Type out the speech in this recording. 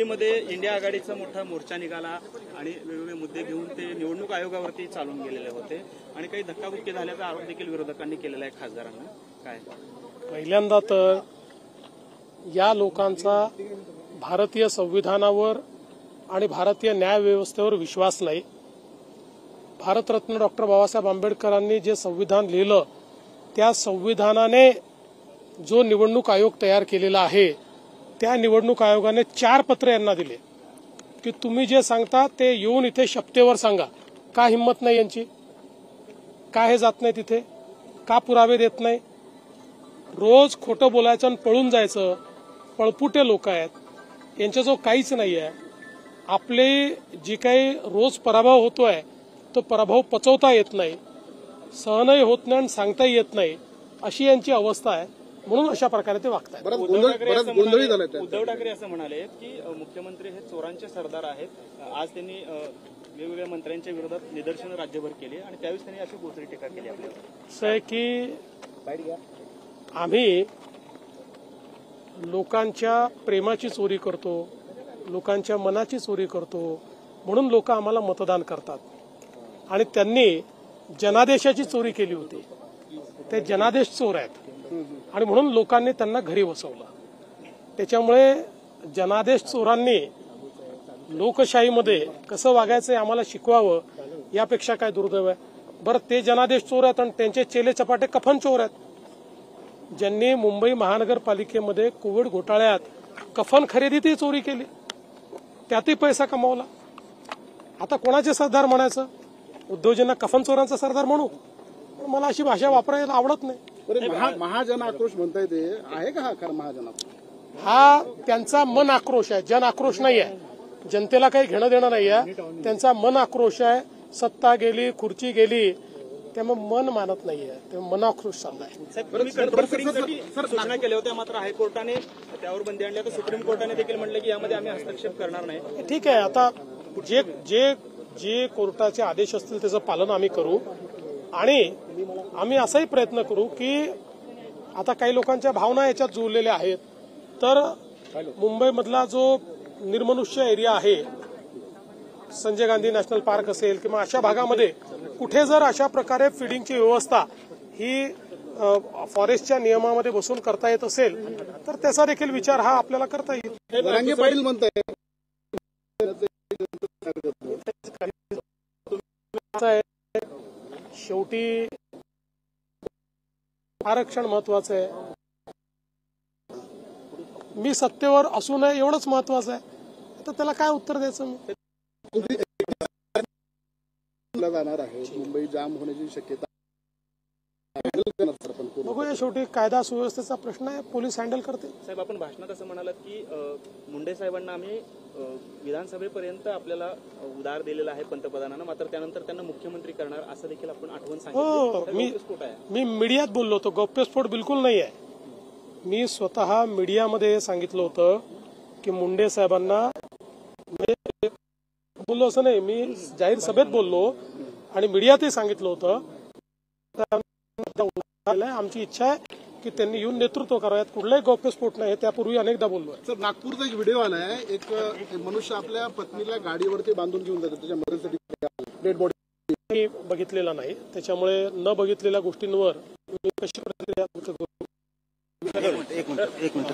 मुंबईमध्ये इंडिया आघाडीचा मोठा मोर्चा निघाला आणि वेगवेगळे मुद्दे घेऊन ते निवडणूक आयोगावरती चालून गेलेले होते आणि काही धक्काबुक्की झाल्याचा आरोप देखील विरोधकांनी केलेला आहे खासदारांना. काय पहिल्यांदा तर या लोकांचा भारतीय संविधानावर आणि भारतीय न्यायव्यवस्थेवर विश्वास नाही. भारतरत्न डॉक्टर बाबासाहेब आंबेडकरांनी जे संविधान लिहिलं त्या संविधानाने जो निवडणूक आयोग तयार केलेला आहे त्या निवडणूक आयोगाने 4 पत्र यांना दिले की तुम्ही जे सांगता ते येऊन इथे शपथेवर सांगा. का हिंमत नाही यांची? का हे जात नाही तिथे? का पुरावे देत नाही? रोज खोटं बोलायचं आणि पळून जायचं. पळपुटे लोक आहेत, यांच्याजवळ काहीच नाही आहे. आपले जी काही रोज पराभव होतोय तो पराभव पचवता येत नाही, सहनही होत नाही आणि सांगताही येत नाही, अशी यांची अवस्था आहे. म्हणून अशा प्रकारे ते वागतात. उद्धव ठाकरे असं म्हणाले की मुख्यमंत्री हे चोरांचे सरदार आहेत. आज त्यांनी वेगवेगळ्या मंत्र्यांच्या विरोधात निदर्शनं राज्यभर केली आणि त्यावेळेस त्यांनी अशी बोचरी टीका केली आपल्यावर. असं आहे की आम्ही लोकांच्या प्रेमाची चोरी करतो, लोकांच्या मनाची चोरी करतो, म्हणून लोक आम्हाला मतदान करतात. आणि त्यांनी जनादेशाची चोरी केली होती. ते जनादेश चोर आहेत आणि म्हणून लोकांनी त्यांना घरी बसवलं. त्याच्यामुळे जनादेश चोरांनी लोकशाहीमध्ये कसं वागायचं हे आम्हाला शिकवावं, यापेक्षा काय दुर्दैव आहे. बरं, ते जनादेश चोर आहेत आणि त्यांचे चेले चपाटे कफन चोर आहेत. ज्यांनी मुंबई महानगरपालिकेमध्ये कोविड घोटाळ्यात कफन खरेदीतही चोरी केली, त्यातही पैसा कमावला. आता कोणाचे सरदार म्हणायचं? उद्योजकांना कफन चोरांचा सरदार म्हणू? मला अशी भाषा वापरायला आवडत नाही. महाजन आक्रोश म्हणताय, ते आहे का हा खरं महाजन आक्रोश? हा त्यांचा मन आक्रोश आहे, जन आक्रोश नाही आहे. जनतेला काही घेणं देणं नाही आहे. त्यांचा मन आक्रोश आहे. सत्ता गेली, खुर्ची गेली, त्यामुळे मन मानत नाहीये, ते मन आक्रोश चाललाय. सूचना केल्या होत्या, मात्र हायकोर्टाने त्यावर बंदी आणली. आता सुप्रीम कोर्टाने देखील म्हटलं की यामध्ये आम्ही हस्तक्षेप करणार नाही. ठीक आहे, आता जे जे जे कोर्टाचे आदेश असतील त्याचं पालन आम्ही करू. आणि आम्ही असाही प्रयत्न करू की आता काही लोकांच्या भावना याच्यात जुळलेल्या आहेत. तर मुंबईमधला जो निर्मनुष्य एरिया आहे, संजय गांधी नॅशनल पार्क असेल किंवा अशा भागामध्ये कुठे जर अशा प्रकारे फिडिंगची व्यवस्था ही फॉरेस्टच्या नियमामध्ये बसून करता येत असेल तर त्याचा देखील विचार हा आपल्याला करता येईल. रंगे पाटील म्हणताय शेवटी आरक्षण महत्वाचं आहे. मी सत्तेवर असू नये एवढंच महत्वाचं आहे. तर त्याला काय उत्तर द्यायचं? मी जाणार आहे, मुंबई जाम होण्याची शक्यता बघूया. शेवटी कायदा सुव्यवस्थेचा प्रश्न आहे, पोलीस हँडल करते. साहेब, आपण भाषणात असं म्हणालात की मुंडे साहेबांना आम्ही विधानसभेपर्यंत आपल्याला उधार दिलेला आहे पंतप्रधानांना, मात्र त्यानंतर त्यांना मुख्यमंत्री करणार असं देखील आपण आठवण सांगितलं. मी मीडियात बोललो होतो, गौप्यस्फोट बिलकुल नाही आहे. मी स्वतः मीडियामध्ये सांगितलं होतं की मुंडे साहेबांना बोललो असं नाही, मी जाहीर सभेत बोललो आणि मीडियातही सांगितलं होतं. आमची इच्छा आहे की त्यांनी येऊन नेतृत्व करावं, यात कुठलाही गौप्यस्फोट नाही. त्यापूर्वी अनेकदा बोललोय. सर, नागपूरचा एक व्हिडिओ आलाय, एक मनुष्य आपल्या पत्नीला गाडीवरती बांधून घेऊन जातो, त्याच्या मदतीसाठी डेड बॉडी बघितलेला नाही. त्याच्यामुळे न बघितलेल्या गोष्टींवर मी कशी प्रतिक्रिया व्यक्त करू? एक मिनिट